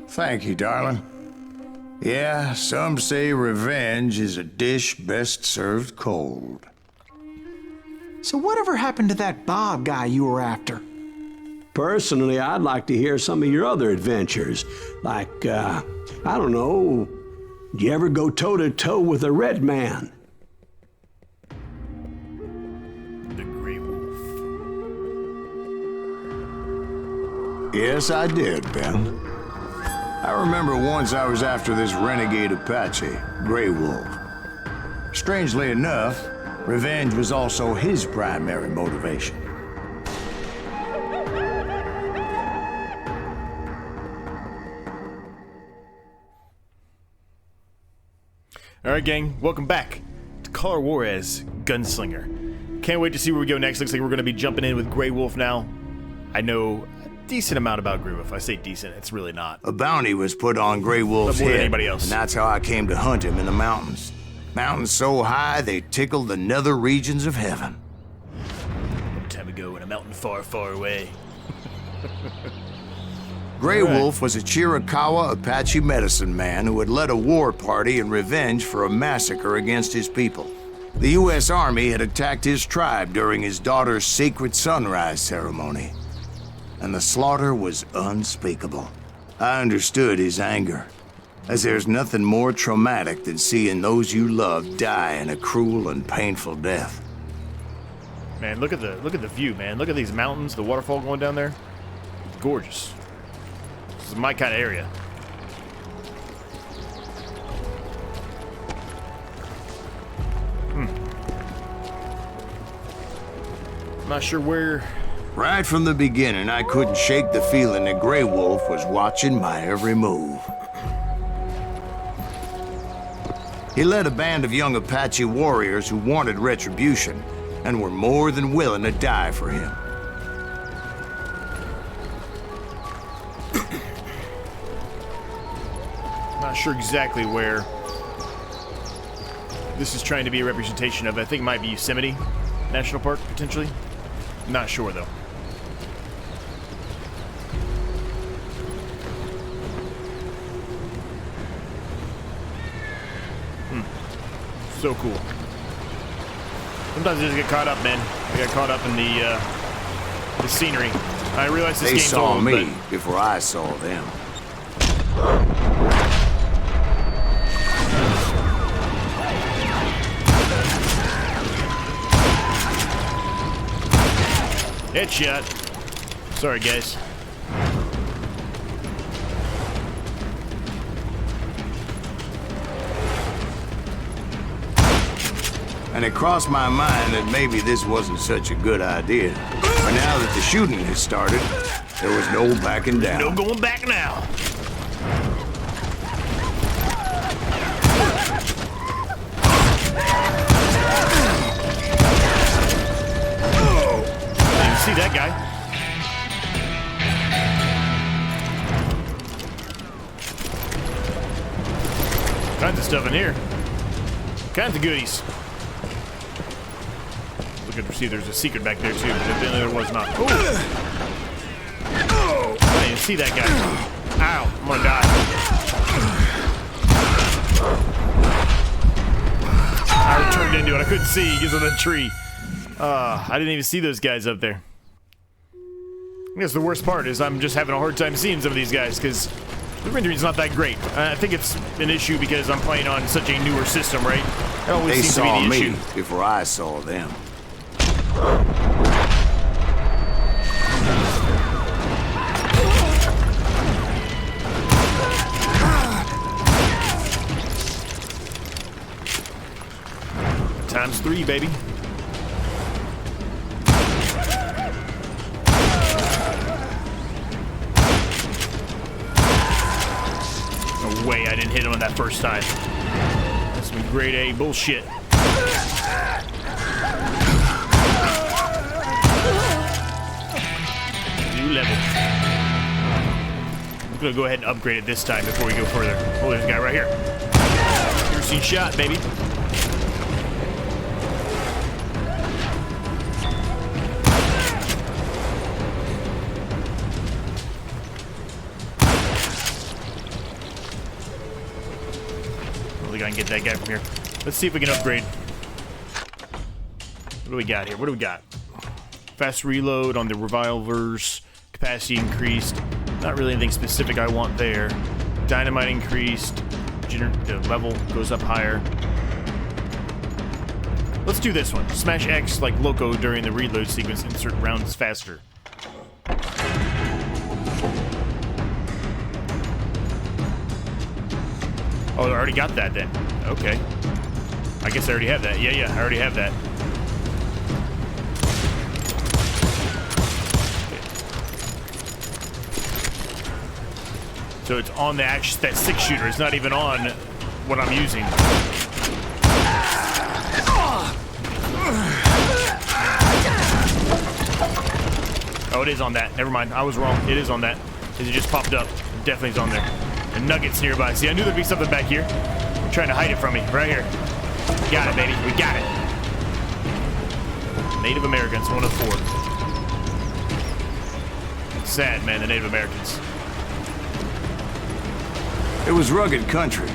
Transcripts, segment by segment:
Thank you, darling. Yeah, some say revenge is a dish best served cold. So whatever happened to that Bob guy you were after? Personally, I'd like to hear some of your other adventures. Like, I don't know, did you ever go toe-to-toe with a red man? The Grey Wolf. Yes, I did, Ben. I remember once I was after this renegade Apache, Grey Wolf. Strangely enough, revenge was also his primary motivation. Alright, gang, welcome back to CallofJuarez, Gunslinger. Can't wait to see where we go next. Looks like we're going to be jumping in with Grey Wolf now. I know a decent amount about Grey Wolf. I say decent, it's really not. A bounty was put on Grey Wolf's More than head, anybody else. and that's how I came to hunt him in the mountains. Mountains so high they tickled the nether regions of heaven. Long time ago in a mountain far, far away. Grey All right. Wolf was a Chiricahua Apache medicine man who had led a war party in revenge for a massacre against his people. The U.S. Army had attacked his tribe during his daughter's sacred sunrise ceremony, and the slaughter was unspeakable. I understood his anger, as there's nothing more traumatic than seeing those you love die in a cruel and painful death. Man, look at the view, man. Look at these mountains, the waterfall going down there. Gorgeous. This is my kind of area. I'm not sure where. Right from the beginning, I couldn't shake the feeling that Grey Wolf was watching my every move. He led a band of young Apache warriors who wanted retribution and were more than willing to die for him. Not sure exactly where this is trying to be a representation of. I think it might be Yosemite National Park, potentially. Not sure, though. So cool. Sometimes I just get caught up, man. I got caught up in the scenery. I realize this They game's saw old, me but before I saw them. headshot. Sorry, guys. And it crossed my mind that maybe this wasn't such a good idea. But now that the shooting had started, there was no backing down. No going back now. Didn't see that guy. Kinds of stuff in here. Kinds of goodies. Looking to see if there's a secret back there too, but evidently there was not. Ooh. I didn't see that guy. Ow, I'm gonna die. I turned into it. I couldn't see. He's on the tree. I didn't even see those guys up there. I guess the worst part is I'm just having a hard time seeing some of these guys because the rendering's not that great. I think it's an issue because I'm playing on such a newer system, right? That always They seems to saw be the me issue. before I saw them. Times 3, baby. No way I didn't hit him on that first time. That's some grade A bullshit. New level. I'm gonna go ahead and upgrade it this time before we go further. Oh, there's a guy right here. Piercing shot, baby. try and get that guy from here. Let's see if we can upgrade. What do we got here? What do we got? Fast reload on the revolvers. Capacity increased. Not really anything specific I want there. Dynamite increased. The level goes up higher. Let's do this one. Smash X like loco during the reload sequence. Insert rounds faster. Oh, I already got that then. Okay. I guess I already have that. Yeah, I already have that. So it's on that 6-shooter. It's not even on what I'm using. Oh, it is on that. Never mind. I was wrong. It is on that. It just popped up. It definitely is on there. And nuggets nearby. See, I knew there'd be something back here. You're trying to hide it from me. Right here. We got it, baby. We got it. Native Americans, 1 of 4. Sad, man, the Native Americans. It was rugged country,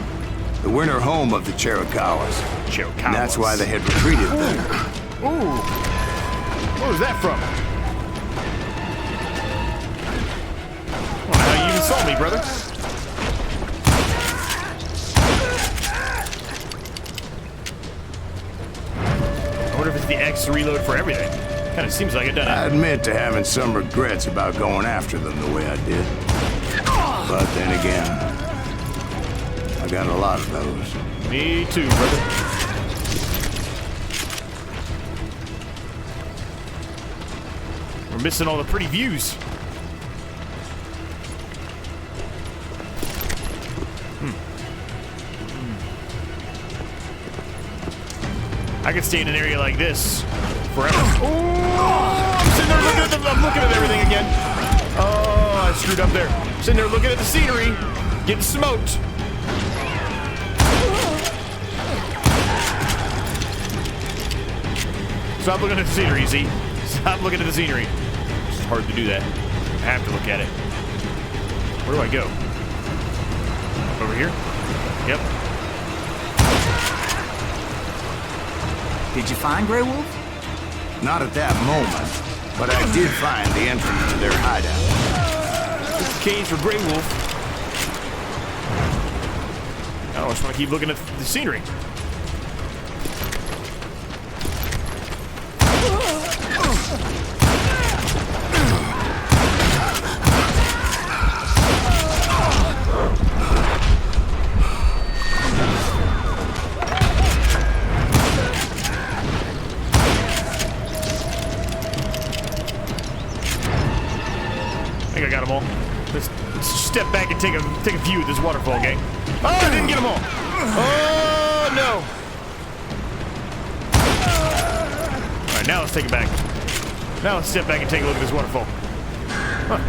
the winter home of the Chiricahuas. Chiricahuas. And that's why they had retreated there. Ooh. Where was that from? I don't know how you even saw me, brother. I wonder if it's the X reload for everything. Kind of seems like it, doesn't it? I admit to having some regrets about going after them the way I did. But then again, I got a lot of those. Me too, brother. We're missing all the pretty views. I could stay in an area like this forever. Oh, I'm sitting there looking at I'm looking at everything again. Oh, I screwed up there. Sitting there looking at the scenery, getting smoked. Stop looking at the scenery, Z. Stop looking at the scenery. It's hard to do that. I have to look at it. Where do I go? Over here? Yep. Did you find Grey Wolf? Not at that moment, but I did find the entrance to their hideout. It's the cage for Grey Wolf. I just want to keep looking at the scenery. Step back and take a view of this waterfall, gang. Oh, I didn't get them all. Oh no! All right, now let's take it back. Now let's step back and take a look at this waterfall. Huh.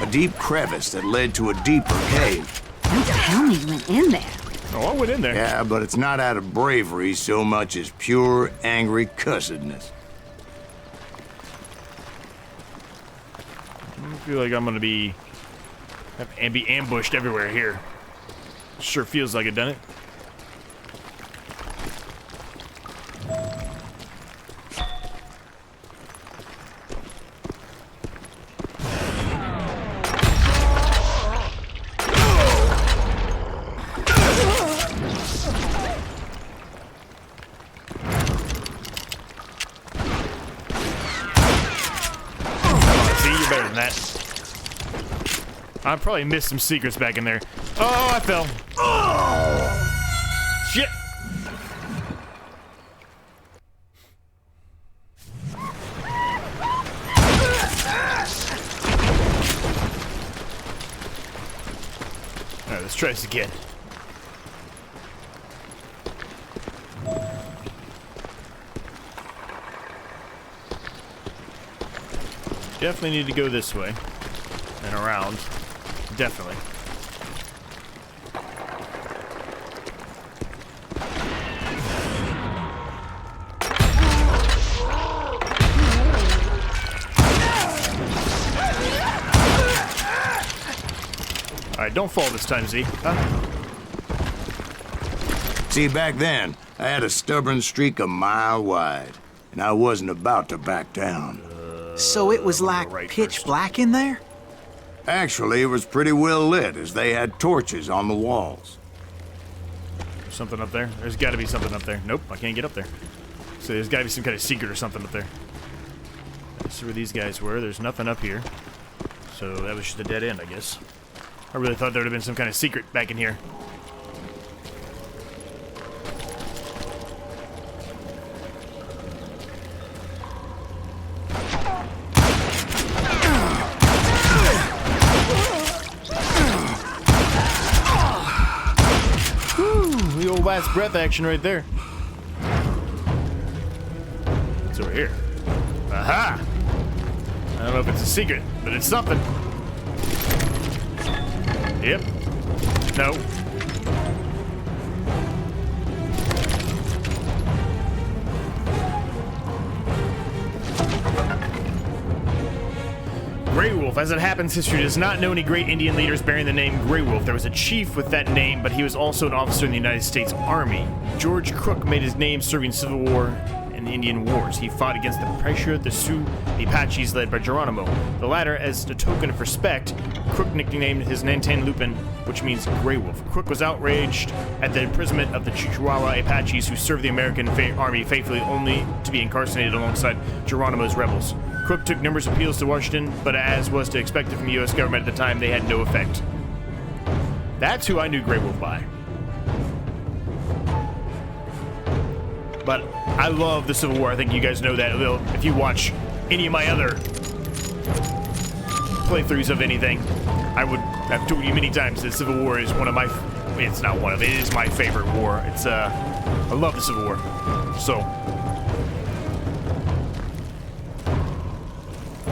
A deep crevice that led to a deeper cave. You tell me you went in there. Oh, I went in there. Yeah, but it's not out of bravery so much as pure, angry cussedness. I feel like I'm gonna be ambushed everywhere here. Sure feels like it, doesn't it? Better than that. I probably missed some secrets back in there. Oh, I fell. Oh, shit. All right, let's try this again. Definitely need to go this way and around. Definitely. Alright, don't fall this time, Z. Huh? See, back then, I had a stubborn streak a mile wide, and I wasn't about to back down. So it was like right pitch first. black in there? Actually, it was pretty well lit, as they had torches on the walls. There's something up there. There's got to be something up there. Nope, I can't get up there. So there's got to be some kind of secret or something up there. Let's see where these guys were. There's nothing up here. So that was just a dead end, I guess. I really thought there would have been some kind of secret back in here. The old last breath action right there. It's over here. Aha! I don't know if it's a secret, but it's something. Yep. No. Grey Wolf. As it happens, history does not know any great Indian leaders bearing the name Grey Wolf. There was a chief with that name, but he was also an officer in the United States Army. George Crook made his name serving Civil War in the Indian Wars. He fought against the Pressure, the Sioux, the Apaches led by Geronimo. The latter, as a token of respect, Crook nicknamed his Nantan Lupin, which means Grey Wolf. Crook was outraged at the imprisonment of the Chihuahua Apaches who served the American Army faithfully, only to be incarcerated alongside Geronimo's rebels. Crook took numerous appeals to Washington, but as was to expect from the U.S. government at the time, they had no effect. That's who I knew Grey Wolf by. But I love the Civil War. I think you guys know that. If you watch any of my other playthroughs of anything, I've told you many times that Civil War is one of my, it's not one of, it is my favorite war. It's, I love the Civil War. So,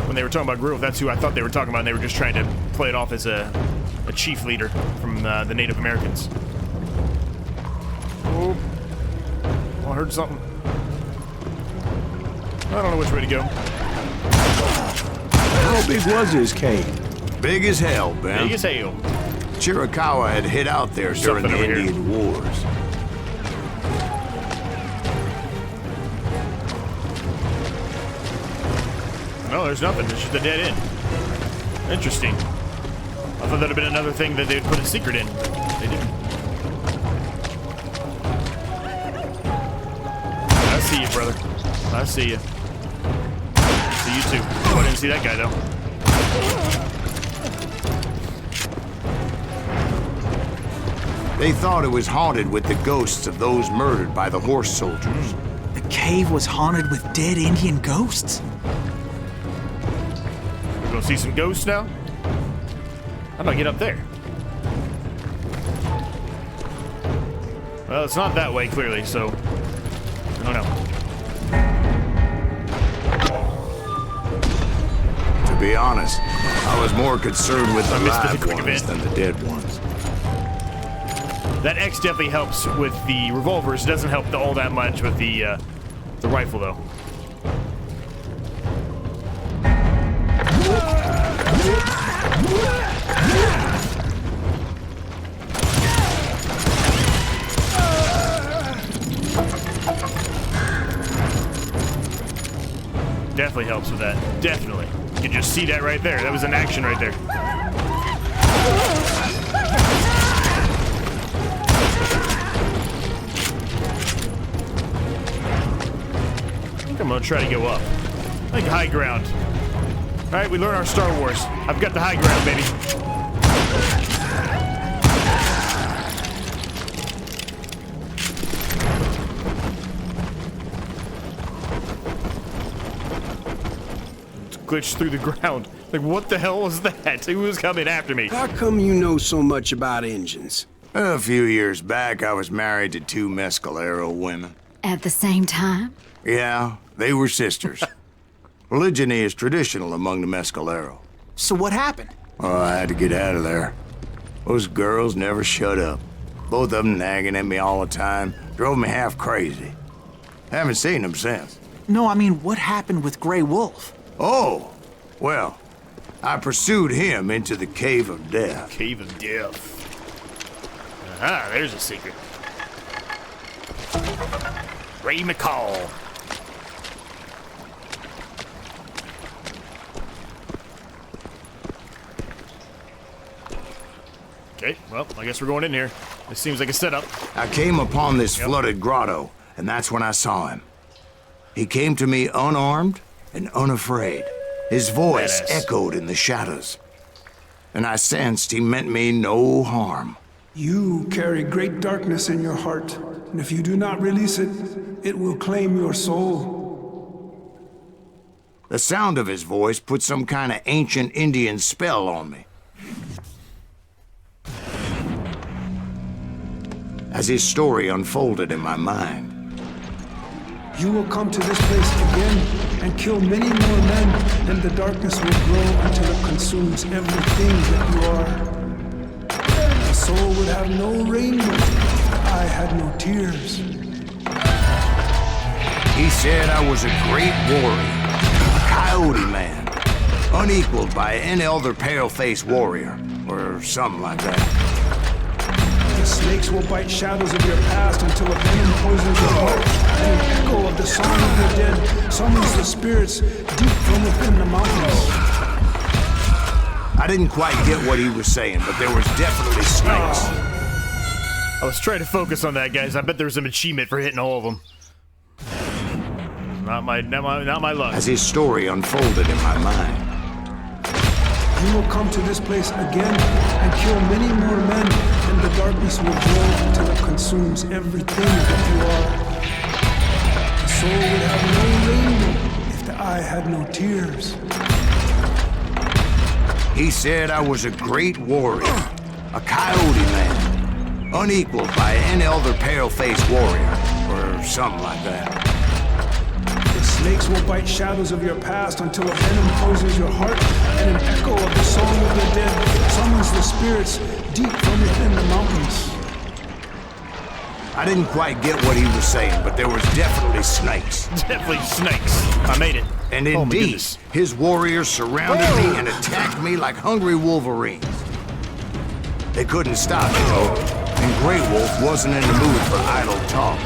when they were talking about Grey Wolf, that's who I thought they were talking about, and they were just trying to play it off as a chief leader from the Native Americans. Oh, I heard something. I don't know which way to go. How big was his cave? Big as hell, Ben. Big as hell. Chiricahua had hid out there during something the over here. Indian Wars. No, there's nothing. It's just a dead end. Interesting. I thought that'd have been another thing that they'd put a secret in. They didn't. I see you, brother. I see you. I see you too. Oh, I didn't see that guy though. They thought it was haunted with the ghosts of those murdered by the horse soldiers. The cave was haunted with dead Indian ghosts? We're gonna see some ghosts now? How do I get up there? Well, it's not that way, clearly, so I don't know. To be honest, I was more concerned with the I missed the live quick ones event. than the dead ones. That X definitely helps with the revolvers. It doesn't help all that much with the rifle, though. Definitely helps with that. Definitely. You can just see that right there. That was an action right there. I think I'm gonna try to go up. I think high ground. All right, we learn our Star Wars. I've got the high ground, baby. Glitched through the ground. Like, what the hell was that? Who was coming after me? How come you know so much about engines? A few years back, I was married to two Mescalero women. At the same time? Yeah, they were sisters. Polygyny is traditional among the Mescalero. So what happened? Oh, I had to get out of there. Those girls never shut up. Both of them nagging at me all the time. Drove me half crazy. Haven't seen them since. No, I mean, what happened with Grey Wolf? Oh, well, I pursued him into the Cave of Death. Cave of Death. Aha, there's a secret. Ray McCall. Okay, well, I guess we're going in here. This seems like a setup. I came upon this flooded grotto, and that's when I saw him. He came to me unarmed and unafraid. His voice Badass. echoed in the shadows, and I sensed he meant me no harm. You carry great darkness in your heart, and if you do not release it, it will claim your soul. The sound of his voice put some kind of ancient Indian spell on me. As his story unfolded in my mind, You will come to this place again and kill many more men, and the darkness will grow until it consumes everything that you are. The soul would have no rainbow if the eye had no tears. he said I was a great warrior, a coyote man, unequaled by any other pale-faced warrior, or something like that. The snakes will bite shadows of your past until a venom poisons your heart, and an echo of the song of your dead summons the spirits deep from within the mountains. I didn't quite get what he was saying, but there was definitely snakes. I was trying to focus on that, guys. I bet there was some achievement for hitting all of them. Not my luck. As his story unfolded in my mind, You will come to this place again and kill many more men, and the darkness will grow until it consumes everything that you are. The soul would have no rainbow if the eye had no tears. he said I was a great warrior, a coyote man, unequaled by any other pale-faced warrior, or something like that. The snakes will bite shadows of your past until a venom poisons your heart, and an echo of the song of the dead summons the spirits deep from within the mountains. I didn't quite get what he was saying, but there was definitely snakes. Definitely snakes. I made it. And Oh my indeed, goodness. his warriors surrounded me and attacked me like hungry wolverines. They couldn't stop me, though, and Grey Wolf wasn't in the mood for idle talk.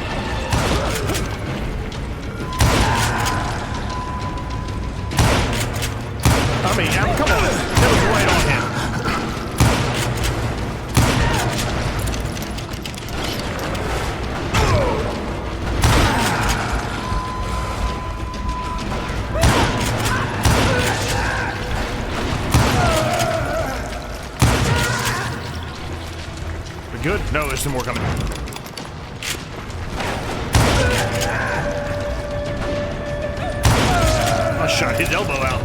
I mean, come on. That was right on him. We good? No, there's some more coming. I shot his elbow out.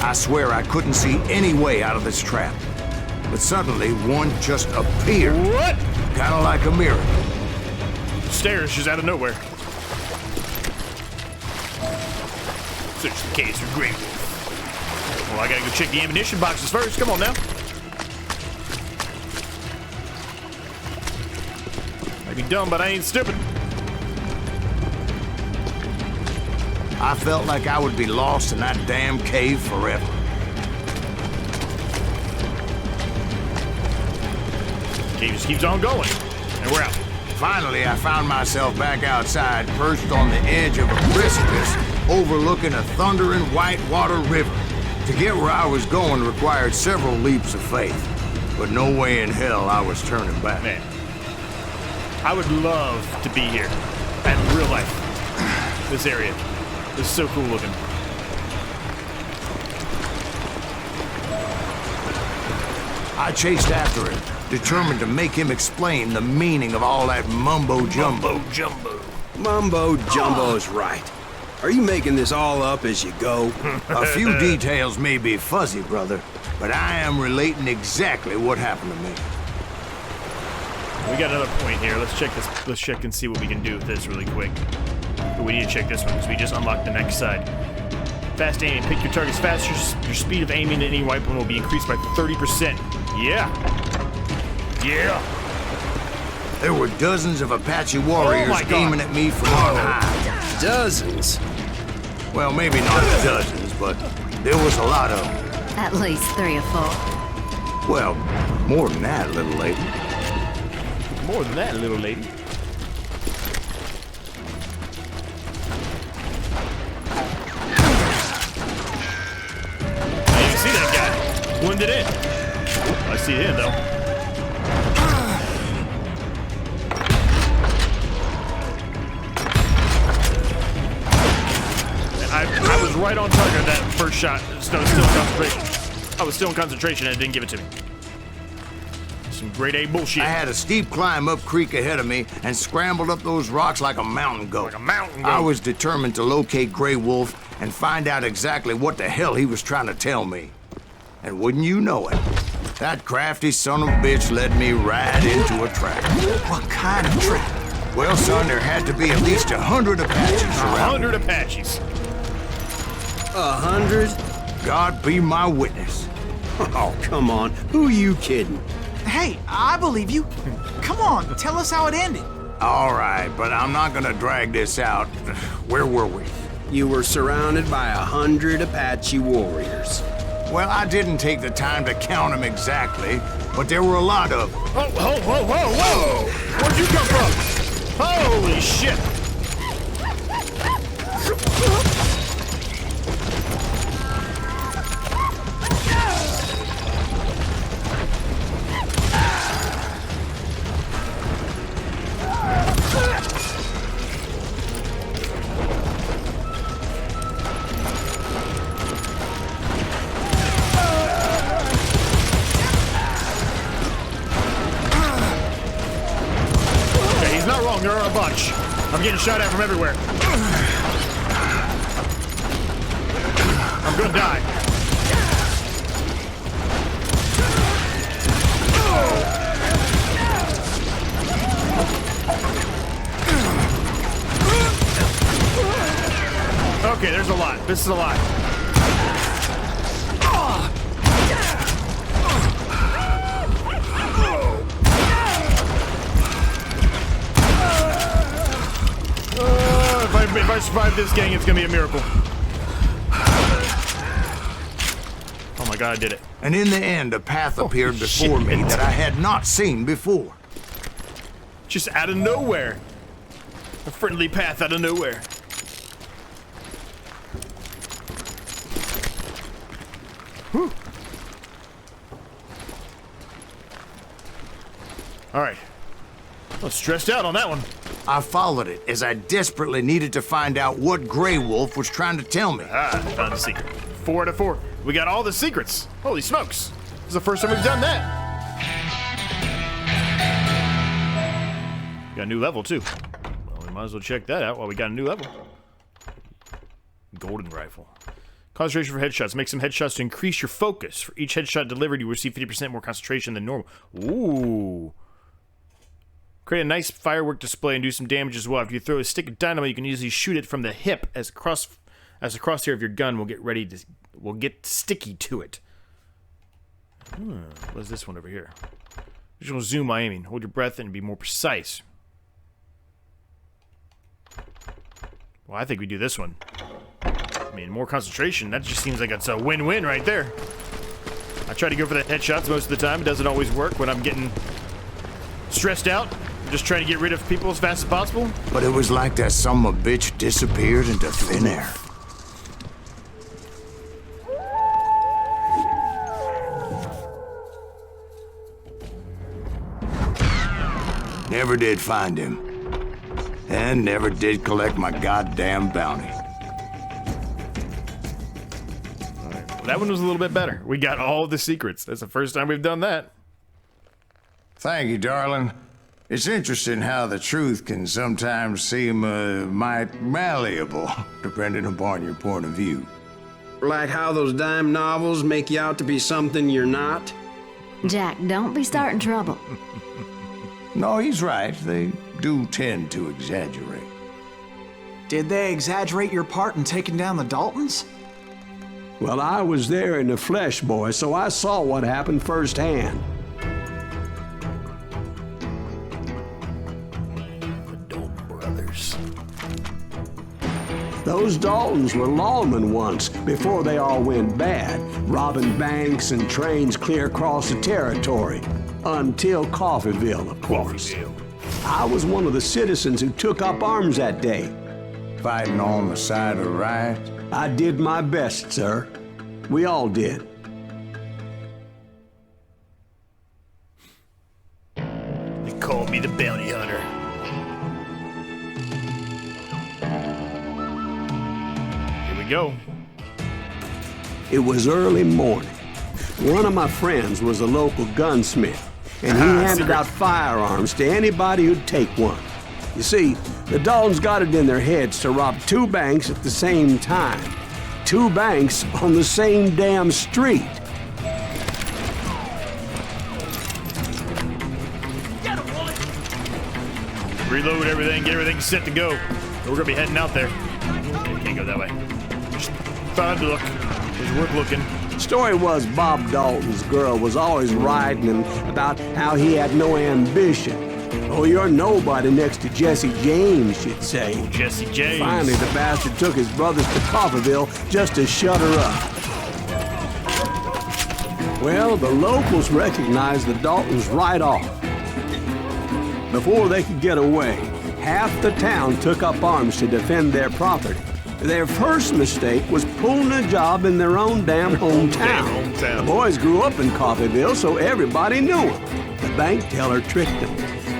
I swear I couldn't see any way out of this trap. But suddenly, one just appeared. What? Kind of like a miracle. Stairs just out of nowhere. Search the case for Grey Wolf. Well, I gotta go check the ammunition boxes first. Come on now. Might be dumb, but I ain't stupid. I felt like I would be lost in that damn cave forever. Cave just keeps on going. And we're out. Finally, I found myself back outside, perched on the edge of a precipice overlooking a thundering whitewater river. To get where I was going required several leaps of faith, but no way in hell I was turning back. Man, I would love to be here in real life. This area. This is so cool looking. I chased after him, determined to make him explain the meaning of all that mumbo-jumbo. Jumbo. Mumbo Jumbo's right. Are you making this all up as you go? A few details may be fuzzy, brother, but I am relating exactly what happened to me. We got another point here. Let's check this. Let's check and see what we can do with this really quick. But we need to check this one because we just unlocked the next side. Fast aiming. Pick your targets faster. Your speed of aiming at any weapon will be increased by 30%. Yeah. Yeah. There were dozens of Apache warriors my God. aiming at me from on high. Dozens. Well, maybe not dozens, but there was a lot of them. At least 3 or 4. Well, more than that, little lady. More than that, little lady. I didn't see that guy. Wounded in. I see him, though. I was right on target that first shot. Still in concentration. I was still in concentration and it didn't give it to me. Some grade A bullshit. I had a steep climb up creek ahead of me and scrambled up those rocks like a mountain goat. Like a mountain goat. I was determined to locate Grey Wolf and find out exactly what the hell he was trying to tell me. And wouldn't you know it, that crafty son of a bitch led me right into a trap. What kind of trap? Well, son, there had to be at least 100 Apaches around. 100 Apaches. 100? God be my witness. Oh, come on. Who are you kidding? Hey, I believe you. Come on, tell us how it ended. All right, but I'm not gonna drag this out. Where were we? You were surrounded by 100 Apache warriors. Well, I didn't take the time to count them exactly, but there were a lot of them. Oh, whoa, whoa, whoa, whoa! Where'd you come from? Holy shit! There are a bunch. I'm getting shot at from everywhere. I'm gonna die. Okay, there's a lot. This is a lot. If I survive this gang, it's gonna be a miracle. Oh my god, I did it. And in the end, a path appeared before me that I had not seen before. Just out of nowhere. A friendly path out of nowhere. Whew. All right. I was stressed out on that one. I followed it as I desperately needed to find out what Grey Wolf was trying to tell me. Ah, I found the secret. 4 out of 4. We got all the secrets. Holy smokes. This is the first time we've done that. Got a new level, too. Well, we might as well check that out while we got a new level. Golden rifle. Concentration for headshots. Make some headshots to increase your focus. For each headshot delivered, you receive 50% more concentration than normal. Ooh. Create a nice firework display and do some damage as well. After you throw a stick of dynamite, you can easily shoot it from the hip as the crosshair of your gun will get sticky to it. What's this one over here? Visual zoom while aiming. Hold your breath and be more precise. Well, I think we do this one. I mean, more concentration. That just seems like it's a win-win right there. I try to go for the headshots most of the time. It doesn't always work when I'm getting stressed out. I'm just trying to get rid of people as fast as possible. But it was like that son of a bitch disappeared into thin air. Never did find him. And never did collect my goddamn bounty. Well, that one was a little bit better. We got all the secrets. That's the first time we've done that. Thank you, darling. It's interesting how the truth can sometimes seem might malleable, depending upon your point of view. Like how those dime novels make you out to be something you're not? Jack, don't be starting trouble. No, he's right. They do tend to exaggerate. Did they exaggerate your part in taking down the Daltons? Well, I was there in the flesh, boy, so I saw what happened firsthand. Those Daltons were lawmen once, before they all went bad, robbing banks and trains clear across the territory. Until Coffeeville, of course. I was one of the citizens who took up arms that day. Fighting on the side of right? I did my best, sir. We all did. They called me the bounty hunter. Here we go. It was early morning. One of my friends was a local gunsmith, and he handed out firearms to anybody who'd take one. You see, the Daltons got it in their heads to rob 2 banks at the same time. 2 banks on the same damn street. Reload everything, get everything set to go. We're gonna be heading out there. Can't go that way. Just thought I'd look. It was worth looking. Story was Bob Dalton's girl was always riding him about how he had no ambition. Oh, you're nobody next to Jesse James, she'd say. Jesse James. Finally, the bastard took his brothers to Coffeeville just to shut her up. Well, the locals recognized the Daltons right off. Before they could get away, half the town took up arms to defend their property. Their first mistake was pulling a job in their own damn hometown. The boys grew up in Coffeeville, so everybody knew them. The bank teller tricked them,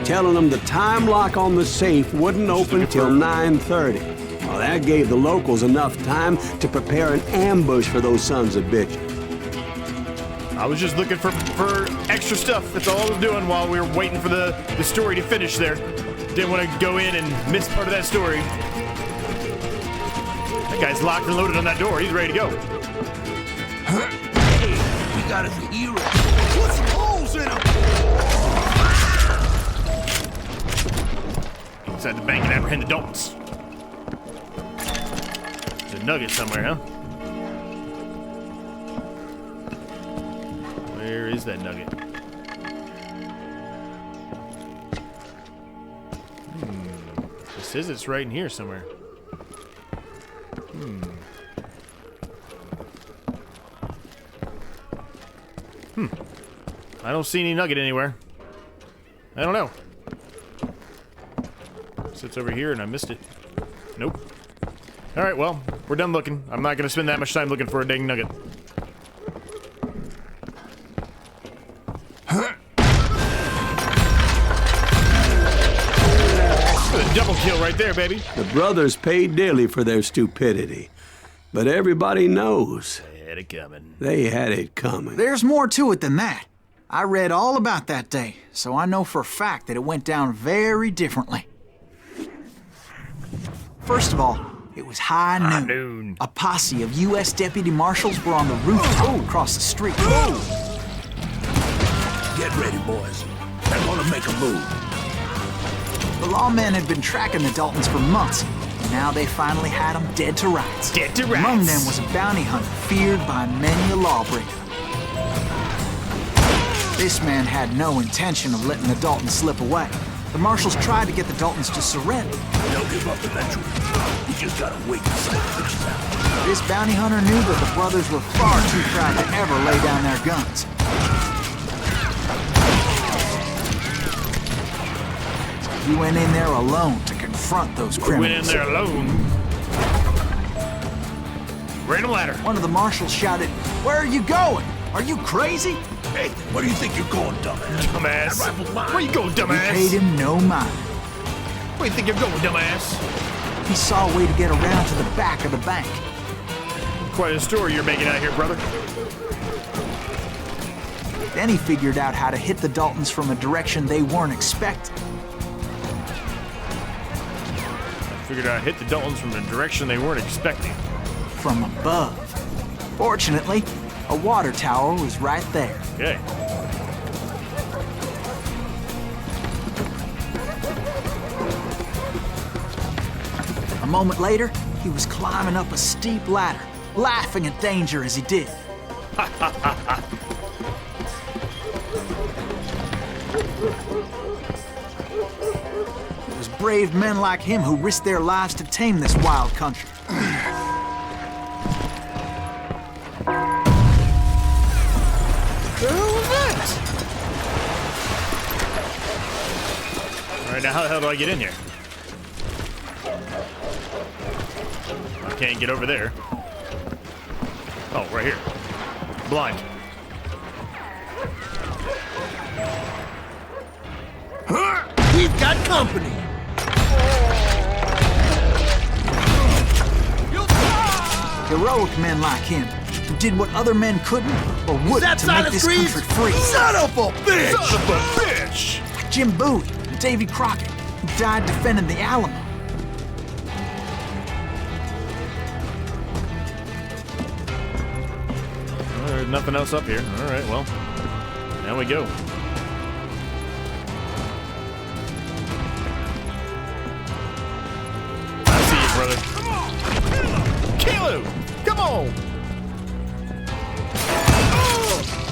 telling them the time lock on the safe wouldn't open till 9:30. Well, that gave the locals enough time to prepare an ambush for those sons of bitches. I was just looking for extra stuff. That's all I was doing while we were waiting for the story to finish there. Didn't want to go in and miss part of that story. That guy's locked and loaded on that door. He's ready to go. Hey, we got us a hero. Put some holes in him! Inside the bank and apprehend the Daltons. There's a nugget somewhere, huh? Where is that nugget? It says it's right in here somewhere. I don't see any nugget anywhere. I don't know. Sits over here and I missed it. Nope. Alright, well, we're done looking. I'm not gonna spend that much time looking for a dang nugget. A double kill right there, baby. The brothers paid dearly for their stupidity. But everybody knows. They had it coming. They had it coming. There's more to it than that. I read all about that day, so I know for a fact that it went down very differently. First of all, it was high noon. A posse of U.S. deputy marshals were on the rooftop across the street. Get ready, boys. They're gonna make a move. The lawmen had been tracking the Daltons for months, and now they finally had them dead to rights. Dead to rights. Among them was a bounty hunter feared by many a lawbreaker. This man had no intention of letting the Daltons slip away. The marshals tried to get the Daltons to surrender. They'll give up eventually. We just gotta wait and see what bitches out. This bounty hunter knew that the brothers were far too proud to ever lay down their guns. So he went in there alone to confront those criminals. Went in there alone. Random ladder. One of the marshals shouted, "Where are you going? Are you crazy?" Hey, where do you think you're going, dumbass? Dumbass. That rifle's mine. Where you going, He dumbass? paid him no mind. Where you think you're going, dumbass? He saw a way to get around to the back of the bank. Quite a story you're making out here, brother. Then he figured out how to hit the Daltons from a direction they weren't expecting. Figured out hit the Daltons from a direction they weren't expecting. From above. Fortunately, a water tower was right there. Okay. A moment later, he was climbing up a steep ladder, laughing at danger as he did. It was brave men like him who risked their lives to tame this wild country. Alright, now how the hell do I get in here? I can't get over there. Oh, right here. Blind. We've got company. Heroic men like him, who did what other men couldn't or wouldn't to make this country free. Son of a bitch! Son of a bitch! Jim Bowie and Davy Crockett, who died defending the Alamo. Well, there's nothing else up here. Alright, well, now we go. I see you, brother. Kilo! Come on!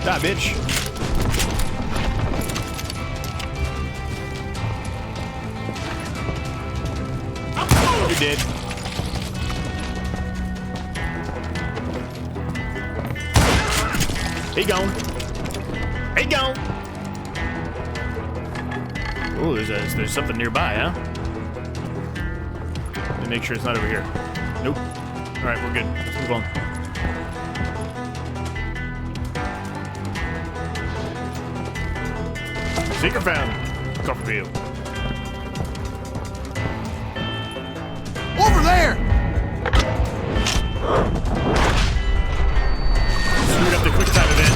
Die, bitch. You're dead. He gone. He gone. Oh, there's something nearby, huh? Let me make sure it's not over here. Nope. All right, we're good. Let's move on. Secret found. Copperfield. Over there! Screwed up the quick time event.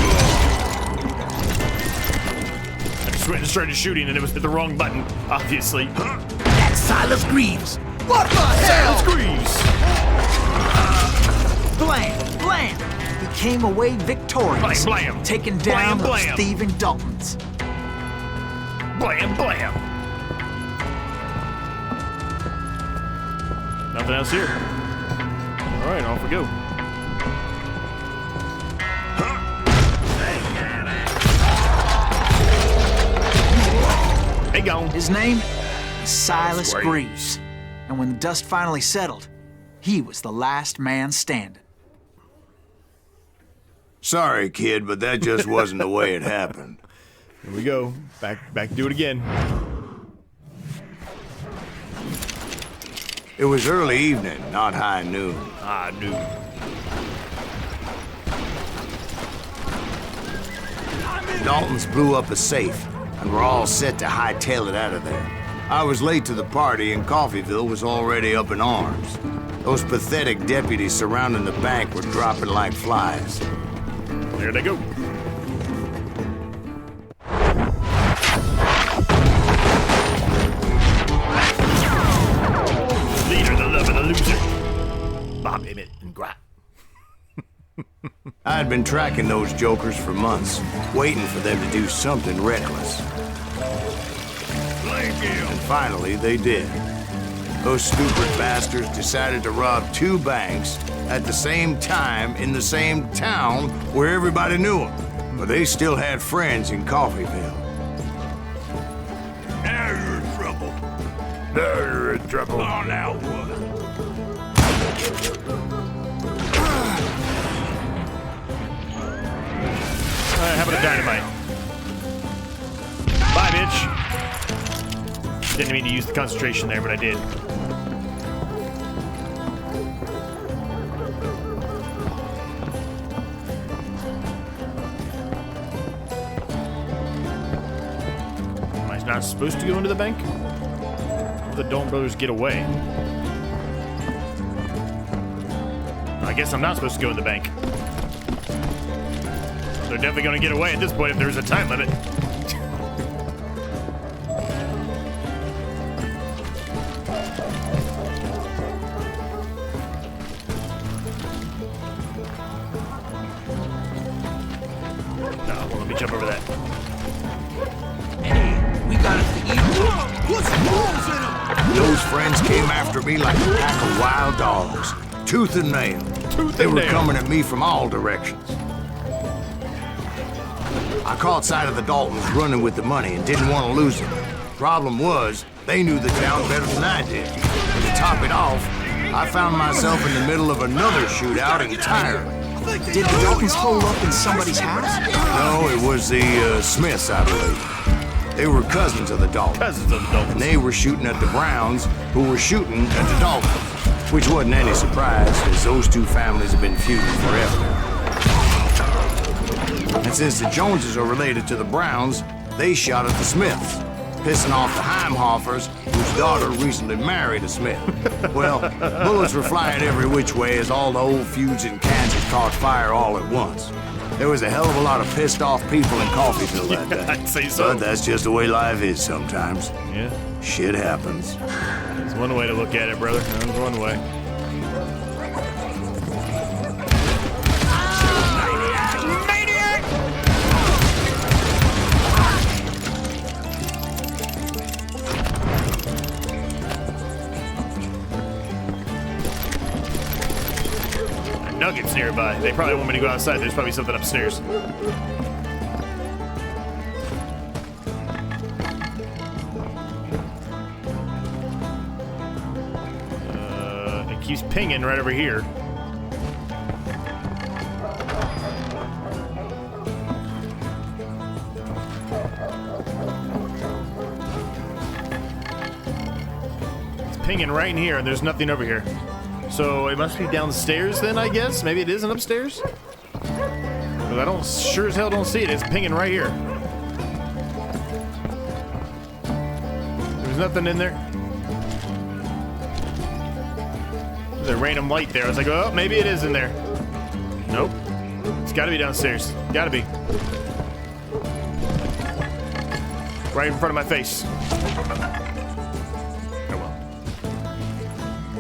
I just went and started shooting, and it was the wrong button, obviously. That's Silas Greaves. What the hell? Silas Greaves. Blam! Blam! He came away victorious, Blam, blam. taking Blam, down those blam. thieving Daltons. Blam, blam. Nothing else here. All right, off we go. Hey, gone. His name is Silas Greaves. And when the dust finally settled, he was the last man standing. Sorry, kid, but that just wasn't the way it happened. Here we go. Back to do it again. It was early evening, not high noon. Ah, dude. Daltons blew up a safe, and were all set to hightail it out of there. I was late to the party, and Coffeyville was already up in arms. Those pathetic deputies surrounding the bank were dropping like flies. There they go. Leader, the lover, the loser. Bob, Emmett, and Grot. I had been tracking those jokers for months, waiting for them to do something reckless. And finally, they did. Those stupid bastards decided to rob 2 banks at the same time in the same town where everybody knew them. But they still had friends in Coffeyville. Now you're in trouble. Now you're in trouble. Oh, now what? How about a dynamite? Bye, bitch. Didn't mean to use the concentration there, but I did. Am I not supposed to go into the bank? The Dalton brothers get away. I guess I'm not supposed to go in the bank. They're definitely going to get away at this point if there's a time limit. No, well, let me jump over that. Hey, we got us to eat. Put some holes in them. Those friends came after me like a pack of wild dogs, tooth and nail. They were coming at me from all directions. I caught sight of the Daltons running with the money and didn't want to lose it. Problem was, they knew the town better than I did. And to top it off, I found myself in the middle of another shootout entirely. Did the Daltons hole up in somebody's house? No, it was the Smiths, I believe. They were cousins of the Daltons. Cousins of the Daltons. And they were shooting at the Browns, who were shooting at the Daltons. Which wasn't any surprise, as those two families have been feuding forever. And since the Joneses are related to the Browns, they shot at the Smiths, pissing off the Heimhoffers, whose daughter recently married a Smith. Well, bullets were flying every which way as all the old feuds in Kansas caught fire all at once. There was a hell of a lot of pissed off people in Coffeyville that day. I'd say so. But that's just the way life is sometimes. Yeah. Shit happens. That's one way to look at it, brother. That's one way. Nuggets nearby. They probably want me to go outside. There's probably something upstairs. It keeps pinging right over here. It's pinging right in here, and there's nothing over here. So it must be downstairs then, I guess? Maybe it isn't upstairs? Because I don't, sure as hell don't see it. It's pinging right here. There's nothing in there. There's a random light there. I was like, oh, maybe it is in there. Nope. It's gotta be downstairs. Gotta be. Right in front of my face.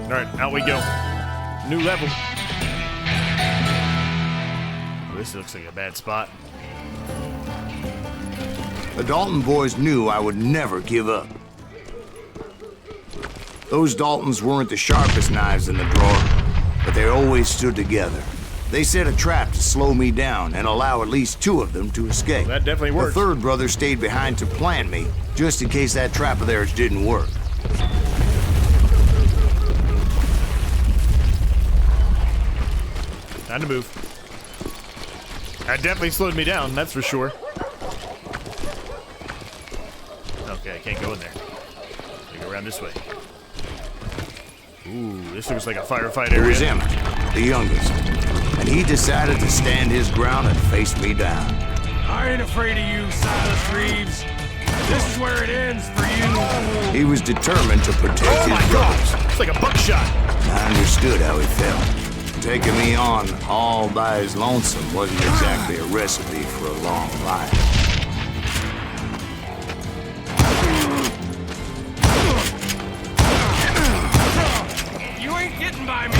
All right, out we go. New level. Oh, this looks like a bad spot. The Dalton boys knew I would never give up. Those Daltons weren't the sharpest knives in the drawer, but they always stood together. They set a trap to slow me down and allow at least two of them to escape. Well, that definitely worked. The third brother stayed behind to plant me, just in case that trap of theirs didn't work. Time to move. That definitely slowed me down, that's for sure. Okay, I can't go in there. I go around this way. Ooh, this looks like a firefight area. It was Emmett, the youngest, and he decided to stand his ground and face me down. I ain't afraid of you, Silas Reeves. This is where it ends for you. He was determined to protect his brothers. It's like a buckshot. I understood how he felt. Taking me on all by his lonesome wasn't exactly a recipe for a long life. You ain't getting by me,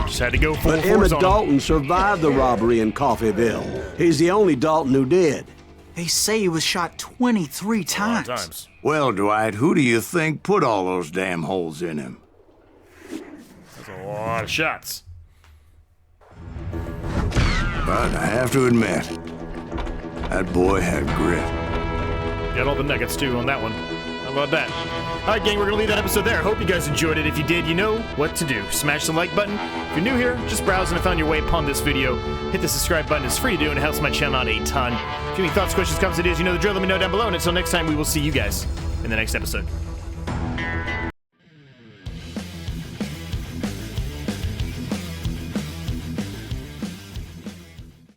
Just had to go full But force Emmett on him. Dalton survived the robbery in Coffeyville. He's the only Dalton who did. They say he was shot 23 A lot times. of times. Well, Dwight, who do you think put all those damn holes in him? That's a lot of shots. But I have to admit, that boy had grit. Got all the nuggets too on that one. How about that? All right, gang, we're gonna leave that episode there. Hope you guys enjoyed it. If you did, you know what to do. Smash the like button. If you're new here, just browsing and found your way upon this video, hit the subscribe button. It's free to do and it helps my channel out a ton. If you have any thoughts, questions, comments, ideas, you know the drill. Let me know down below. And until next time, we will see you guys in the next episode.